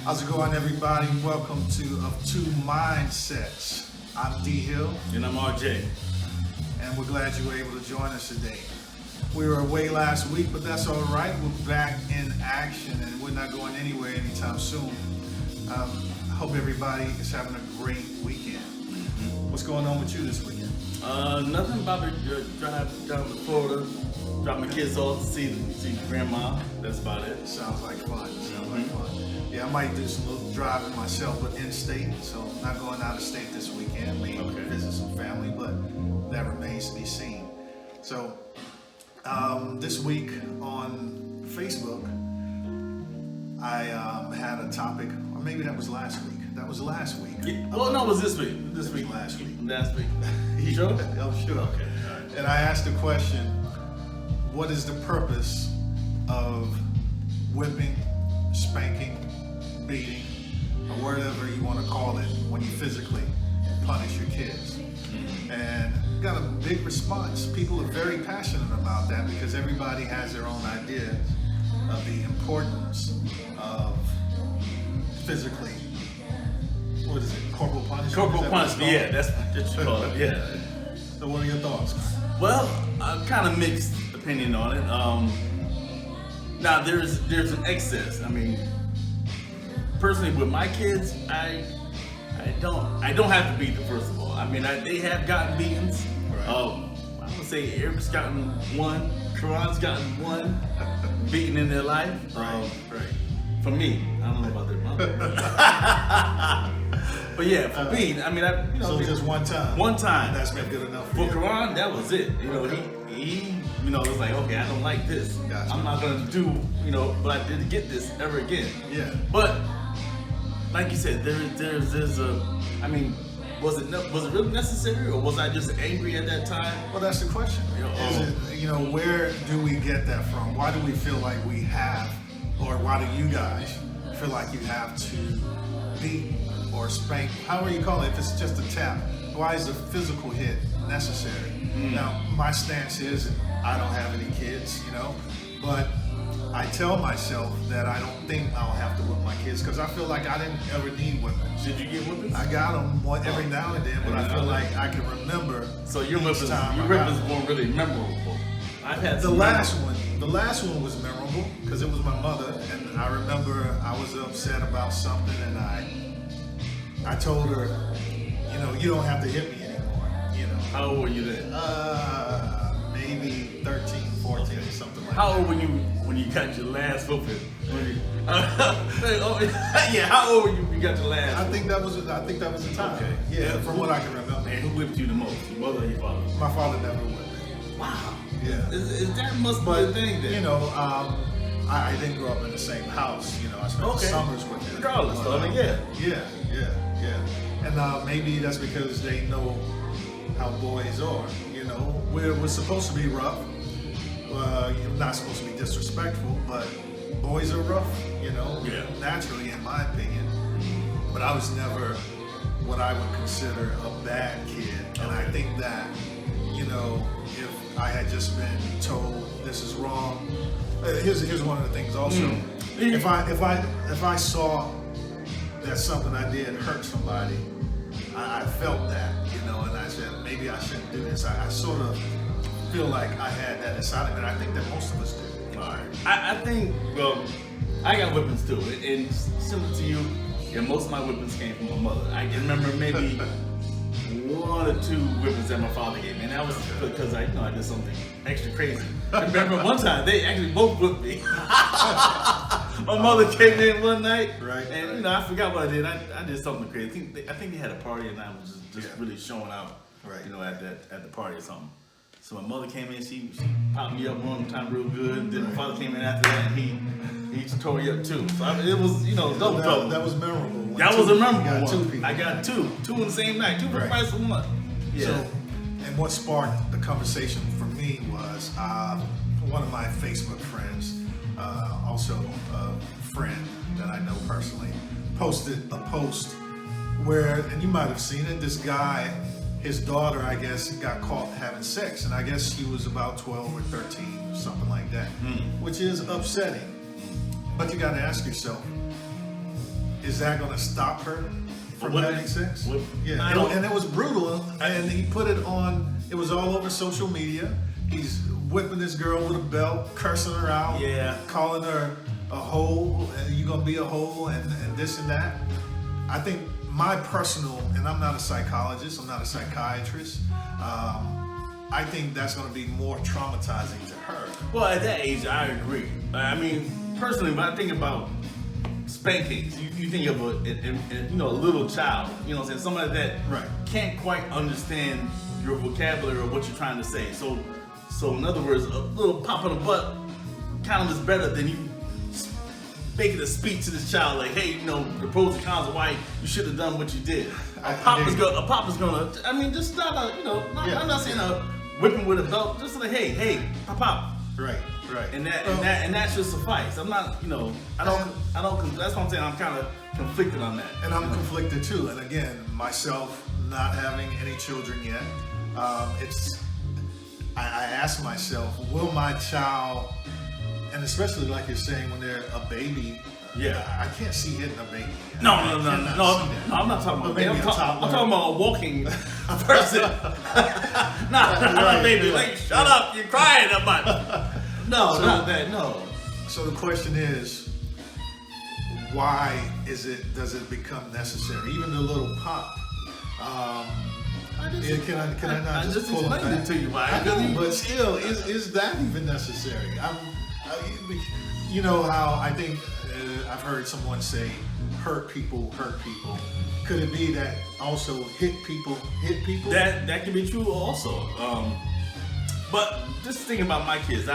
How's it going, everybody? Welcome to Of Two Mindsets. I'm Dee Hill. And I'm RJ. And we're glad you were able to join us today. We were away last week, but that's all right. We're back in action, and we're not going anywhere anytime soon. I hope everybody is having a great weekend. What's going on with you this weekend? Nothing about to drive down to Florida, drop my kids off to see grandma. That's about it. Sounds like fun. Yeah, I might do some little driving myself, but in-state, so not going out of state this weekend. Maybe visit some family, but that remains to be seen. So, this week on Facebook, I had a topic, or maybe that was last week. That was last week. Yeah. Well, no, it was this week. Last week. Last week. You sure? Oh, sure. Okay. All right. And I asked the question, what is the purpose of whipping, spanking, beating, or whatever you want to call it when you physically punish your kids? And got a big response. People are very passionate about that because everybody has their own idea of the importance of physically, what is it, corporal punishment? Corporal punishment, yeah, that's what you call it, yeah. So what are your thoughts? Well, kind of mixed opinion on it. Now there's an excess. I mean, personally with my kids, I don't have to beat them, first of all. I mean, they have gotten beatings. Right. I would say Eric's gotten one, Karan's gotten one beating in their life. Right. For me, I don't know about their mother. But yeah, for me, I mean, so just one time. One time. That's been good enough for you. Karan, that was it. You know, he was like, okay, I don't like this. Gotcha. I'm not gonna do, but I didn't get this ever again. Yeah. But like you said, there's a. I mean, was it really necessary, or was I just angry at that time? Well, that's the question. Is it, where do we get that from? Why do we feel like we have, or why do you guys feel like you have to beat or spank? However you call it, if it's just a tap, why is the physical hit necessary? Now, my stance is I don't have any kids, but I tell myself that I don't think I'll have to whip my kids because I feel like I didn't ever need whippings. Did you get whippings? I got them every now and then, but I feel like I can remember. So your whippings weren't really memorable. I've had the last one was memorable because it was my mother, and I remember I was upset about something, and I told her, you don't have to hit me anymore. How old were you then? Maybe 13, 14, something like that. How old were you when you got your last whooping? Yeah, how old were you when you got your last? I think that was the time. Okay. Yeah, from what I can remember. And who whipped you the most? Your mother or your father? My father never whipped me. Wow. Yeah. Is that must be a thing then? I didn't grow up in the same house. I spent the summers with him. Regardless, though, I mean, Yeah. And maybe that's because they know how boys are. We're supposed to be rough. You're not supposed to be disrespectful, but boys are rough, naturally, in my opinion. But I was never what I would consider a bad kid. And I think that, if I had just been told this is wrong, here's one of the things also. If I saw that something I did hurt somebody, I felt that, and I said, maybe I shouldn't do this. I sort of feel like I had that inside of me, and I think that most of us do. All right. I think, well, I got whippings too, and similar to you, most of my whippings came from my mother. I can remember maybe one or two whippings that my father gave me, and that was because I did something extra crazy. I remember one time, they actually both whipped me. My mother came in one night, and I forgot what I did. I did something crazy. I think they had a party, and I was just really showing out, at the party or something. So my mother came in, she popped me up one time real good. Then my father came in after that, and he tore me up too. So it was, double trouble. That was memorable. That was a memorable one. Two I got two in the same night, two for the price of one. Yeah. So, and what sparked the conversation for me was one of my Facebook friends, also a friend that I know personally, posted a post where, and you might have seen it, this guy, his daughter, I guess, got caught having sex, and I guess she was about 12 or 13 or something like that, which is upsetting. But you got to ask yourself, is that going to stop her from having sex? Yeah, I don't, and it was brutal, and he put it on. It was all over social media. He's whipping this girl with a belt, cursing her out, calling her a hoe, and you're gonna be a hoe, and this and that. I think my personal, and I'm not a psychologist, I'm not a psychiatrist. I think that's gonna be more traumatizing to her. Well, at that age, I agree. I mean, personally, when I think about spankings, you think of a little child, you know what I'm saying, somebody that can't quite understand your vocabulary or what you're trying to say. So in other words, a little pop in the butt kind of is better than you making a speech to this child like, hey, you know, the pros and cons of why you should have done what you did. A pop is gonna, I mean, just not a, you know, I'm not saying a whipping with a belt, just like, hey, pop. Right. And that should suffice. I'm not, you know, I don't. That's what I'm saying. I'm kind of conflicted on that. And I'm conflicted too. And again, myself not having any children yet, I ask myself, will my child, and especially like you're saying, when they're a baby, I can't see hitting a baby. No, I'm not talking about a baby. I'm talking about a walking person. not a baby. Like, shut up, you're crying about. No, not that. No. So the question is, why does it become necessary? Even the little pop. Can I not just pull it it to you? I know, but still, is that even necessary? You know how I think I've heard someone say, hurt people. Could it be that also hit people? That could be true also. But just thinking about my kids,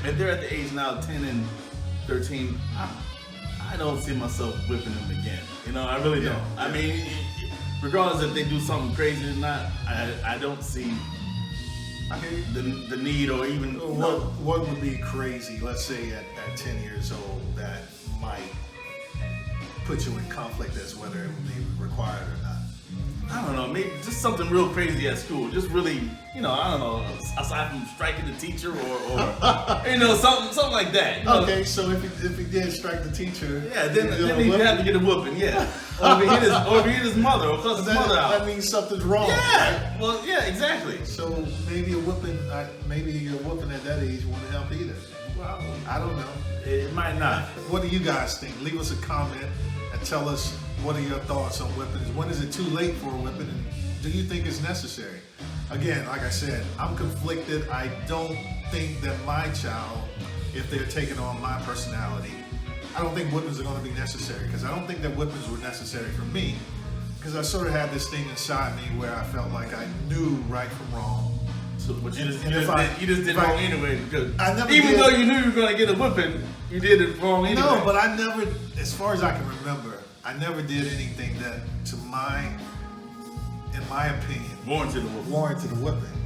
if they're at the age now 10 and 13, I don't see myself whipping them again. You know, I really don't. I mean, regardless if they do something crazy or not, I don't see the need or even... What would be crazy, let's say at 10 years old, that might put you in conflict as whether it would be required or not? I don't know, maybe just something real crazy at school. Just really, you know, I don't know, aside from striking the teacher or you know, something like that. You know? Okay, so if he did strike the teacher, then he'd have to get a whooping, or if he hit his mother, or cuss his mother out. That means something's wrong. Yeah, right? well, yeah, exactly. So maybe a whooping at that age wouldn't help either. Well, I don't know. It might not. What do you guys think? Leave us a comment and tell us what are your thoughts on whippings. When is it too late for a whipping, and do you think it's necessary? Again, like I said, I'm conflicted. I don't think that my child, if they're taking on my personality, I don't think whippings are going to be necessary, because I don't think that whippings were necessary for me, because I sort of had this thing inside me where I felt like I knew right from wrong. So, but you just did wrong anyway, because even though you knew you were going to get a whipping, you did it wrong anyway. No, but I never, as far as I can remember, I never did anything that, in my opinion, warranted a whipping.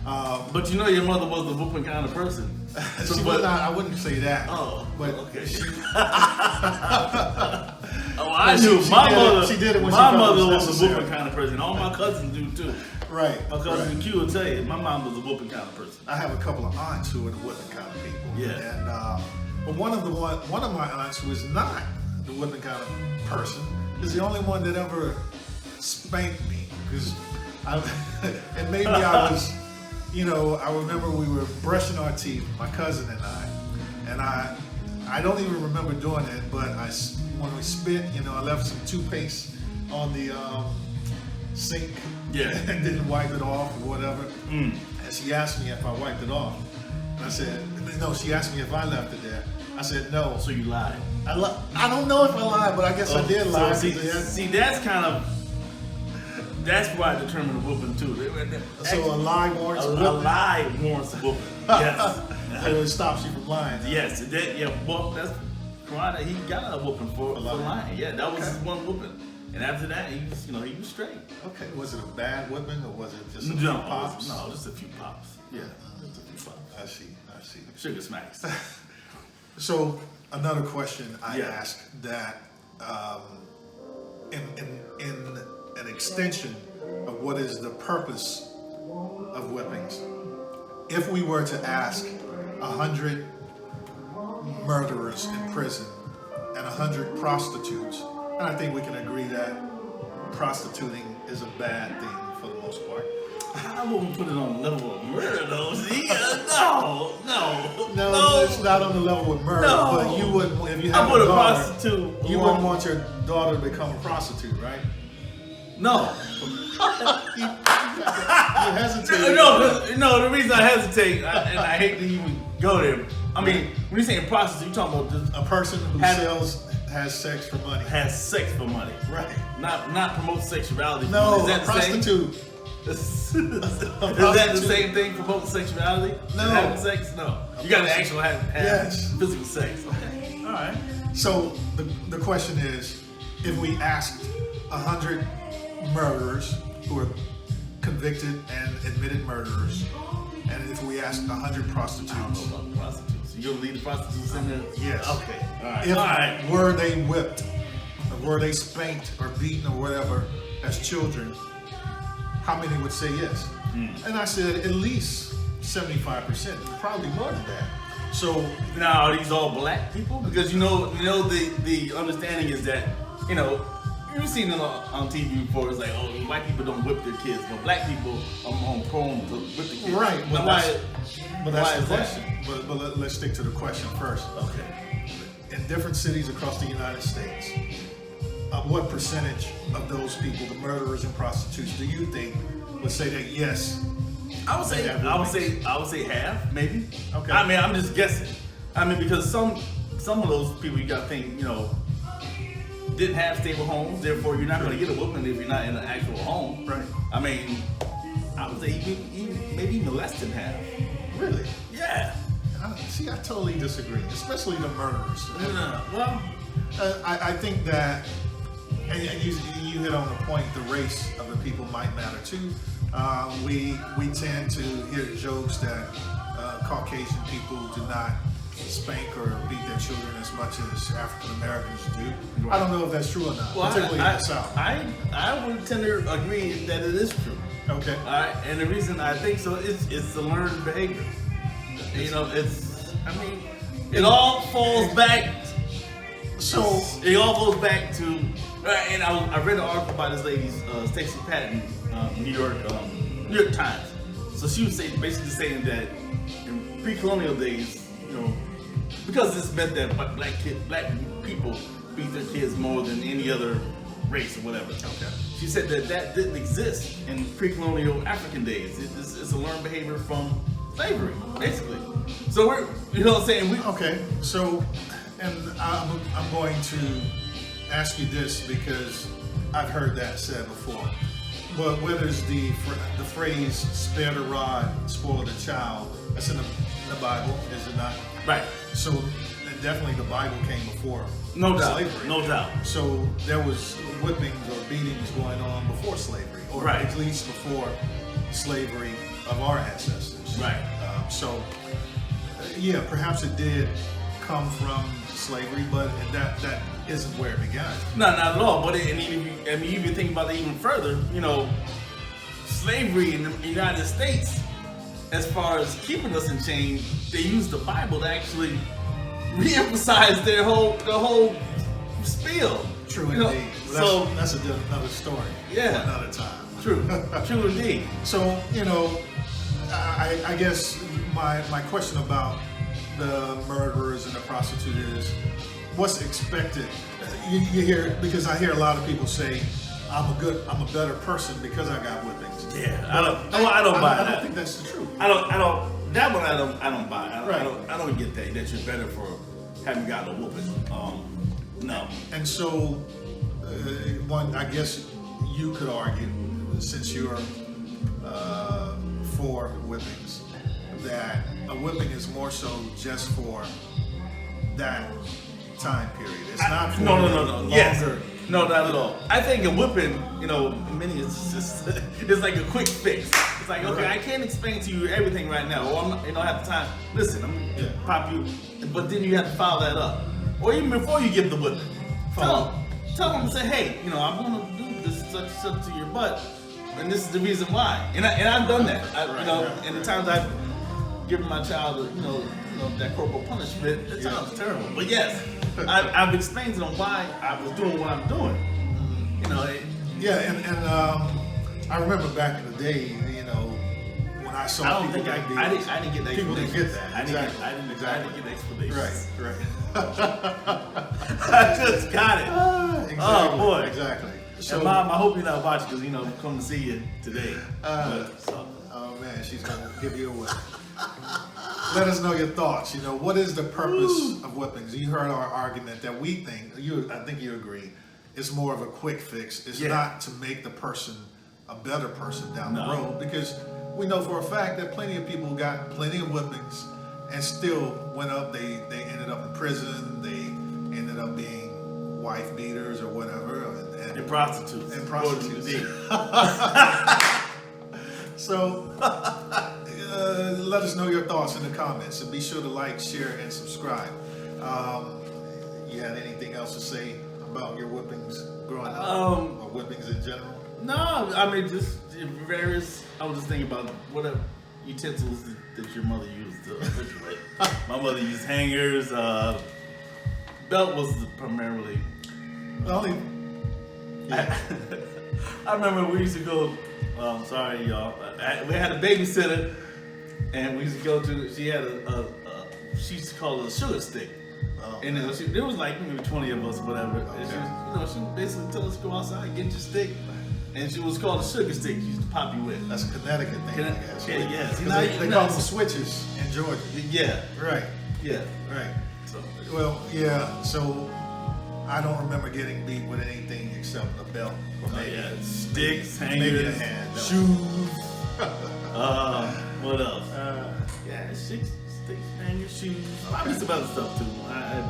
But you know your mother was the whooping kind of person. She was not, I wouldn't say that. Oh, but okay. I knew my mother. She did it when my mother was a whooping kind of person. All my cousins do too. Right. My cousin Q will tell you, my mom was a whooping kind of person. I have a couple of aunts who are the whooping kind of people. Yeah. And but one of my aunts who is not the whipping kind of person is the only one that ever spanked me, because and maybe I was, you know, I remember we were brushing our teeth, my cousin and I don't even remember doing it, but when we spit, you know, I left some toothpaste on the sink, and didn't wipe it off or whatever. And she asked me if I wiped it off, and I said no. She asked me if I left it there. I said no. So you lied. I don't know if I lied, but I guess I did lie. See, that's why I determined a whooping too. So a lie warrants a whooping? A lie warrants a whooping. Yes. So it stops you from lying. Yes. Well, that's why he got a whooping for lying. Yeah, that was his one whooping. And after that, he was straight. Okay. Was it a bad whipping, or was it just a few pops? No, just a few pops. Yeah, just a few pops. I see. Sugar smacks. So another question I asked that in an extension of what is the purpose of whippings. If we were to ask 100 murderers in prison and 100 prostitutes And I think we can agree that prostituting is a bad thing for the most part. I wouldn't put it on the level of murder, though. See? No, it's not on the level of murder. No. But you wouldn't, if you have I put a daughter, prostitute. you wouldn't want your daughter to become a prostitute, right? No. You hesitate. No. The reason I hesitate, and I hate to even go there. I mean, when you're saying prostitute, you're talking about just a person who has sex for money. has sex for money, Right. Not promote sexuality. For No, money. Is that a prostitute. Is that the same thing? Promote sexuality? No. Having sex? No. You got to actually have Yes. physical sex. Okay. All right. So the question is, if we asked 100 murderers who are convicted and admitted murderers, and if we asked 100 prostitutes, I don't know about the prostitutes. You gonna leave the prostitutes in there? Yes. Okay. All right. if All right. were they whipped, or were they spanked or beaten or whatever as children, how many would say yes? And I said at least 75%, probably more than that. So Now, are these all black people? Because you know the understanding is that you've seen it on TV before. It's like, oh, white people don't whip their kids, but black people are prone to whip the kids. right, Now, but why that's the is that? question. But let's stick to the question first. Okay. In different cities across the United States, what percentage of those people, the murderers and prostitutes, do you think would say that yes? I would say half, maybe. Okay. I mean, I'm just guessing. I mean, because some of those people you gotta think, didn't have stable homes. Therefore, you're not going to get a whooping if you're not in an actual home. Right. I mean, I would say maybe even less than half. Really? Yeah. See, I totally disagree, especially the murderers. Well, I think that, and you hit on the point, the race of the people might matter too. We tend to hear jokes that Caucasian people do not spank or beat their children as much as African Americans do. I don't know if that's true or not, particularly in the South. I would tend to agree that it is true. Okay. All right, and the reason I think so is the learned behavior. It all falls back. So It all goes back to, and I read an article by this lady, Stacey Patton, New York Times. So she was basically saying that in pre-colonial days, because this meant that black people beat their kids more than any other race or whatever. Okay. She said that didn't exist in pre-colonial African days. It's a learned behavior from slavery, basically. So we're, what I'm saying? Okay, so, and I'm going to ask you this because I've heard that said before. But whether it's the phrase "spare the rod, spoil the child," that's in the Bible, is it not? Right. So definitely the Bible came before No doubt. slavery. No doubt. So there was whippings or beatings going on before slavery, or Right. at least before slavery of our ancestors. Right. Yeah, perhaps it did come from slavery, but that isn't where it began. No, not at all. But you can think about it even further. Slavery in the United States, as far as keeping us in chains, they used the Bible to actually re-emphasize the whole spiel. True You know, indeed. so That's another story. Yeah. For another time. true indeed. So, I guess my question about the murderers and the prostitute is, what's expected? You hear, because I hear a lot of people say, I'm a better person because I got whippings. Yeah, I don't buy that. I don't think that's the truth. I don't buy. Right. I don't get that you're better for having gotten a whooping. No. And so, I guess you could argue, since you're for whippings, that a whipping is more so just for that time period. It's not for No. longer. Yes. No, not at all. I think a whipping, many it's just it's like a quick fix. It's like, okay, Right. I can't explain to you everything right now, or I'm not, I have the time. Listen, I'm gonna pop you, but then you have to follow that up, or even before you give the whipping, tell them, say, hey, I'm gonna do this such to your butt, and this is the reason why. And I've done that. And the times I've given my child, that corporal punishment, it sounds terrible. But yes, I've explained to them why I was doing what I'm doing. You know. And I remember back in the day, you know, when I saw I didn't get that. People didn't get that. I didn't get the explanations. Right. I just got it. Exactly. Oh boy. Exactly. So, and Mom, I hope you're not watching because I'm coming to see you today. Oh man, she's gonna give you a whip. Let us know your thoughts. You know, what is the purpose of whippings? You heard our argument that we think, I think you agree, it's more of a quick fix. It's not to make the person a better person down the road, because we know for a fact that plenty of people got plenty of whippings and still went up. They ended up in prison. They ended up being wife beaters or whatever. And prostitutes. And prostitutes. So, let us know your thoughts in the comments, and be sure to like, share, and subscribe. You had anything else to say about your whippings growing up, or whippings in general? No, I mean just various. I was just thinking about whatever utensils that your mother used to refrigerate. My mother used hangers. Belt was primarily. I remember we used to go. Sorry, y'all. We had a babysitter, and we used to go to. She had she used to call it a sugar stick. And there was like maybe 20 of us, whatever. And she would basically tell us to go outside and get your stick. And she was called a sugar stick. She used to pop you with. That's a Connecticut thing, I guess. Yeah. They call them switches in Georgia. Yeah. Right. Yeah. Right. So I don't remember getting beat with anything except a belt. Or maybe sticks, hangers, maybe a hand, shoes. What else? Sticks, hangers, shoes. Probably some other stuff too. I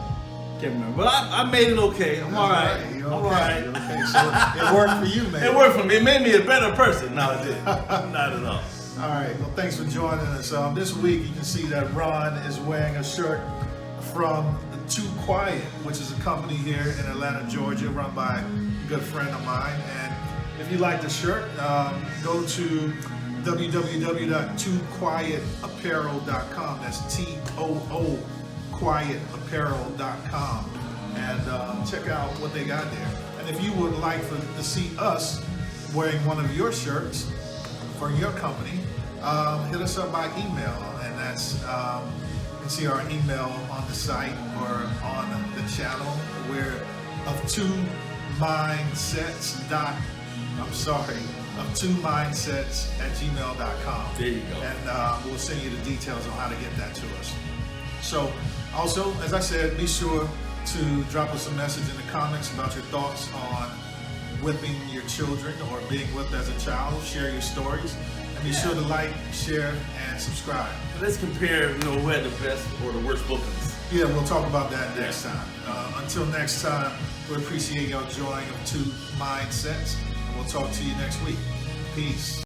can't remember. But I made it okay. I'm alright. I'm alright. Okay. So it worked for you, man. It worked for me. It made me a better person. No, it didn't. Not at all. All right. Well, thanks for joining us. This week you can see that Ron is wearing a shirt from Too Quiet, which is a company here in Atlanta, Georgia, run by a good friend of mine. And if you like the shirt, go to www.tooquietapparel.com. That's TOO quietapparel.com, and check out what they got there. And if you would like to see us wearing one of your shirts for your company, hit us up by email, and that's you can see our email on the site or on the channel. We're of two mindsets@gmail.com. There you go. And we'll send you the details on how to get that to us. So, also, as I said, be sure to drop us a message in the comments about your thoughts on whipping your children or being whipped as a child. Share your stories. And be sure to like, share, and subscribe. Let's compare, who had the best or the worst whippings. Yeah, we'll talk about that next time. Until next time, we appreciate y'all joining of Two Mindsets, and we'll talk to you next week. Peace.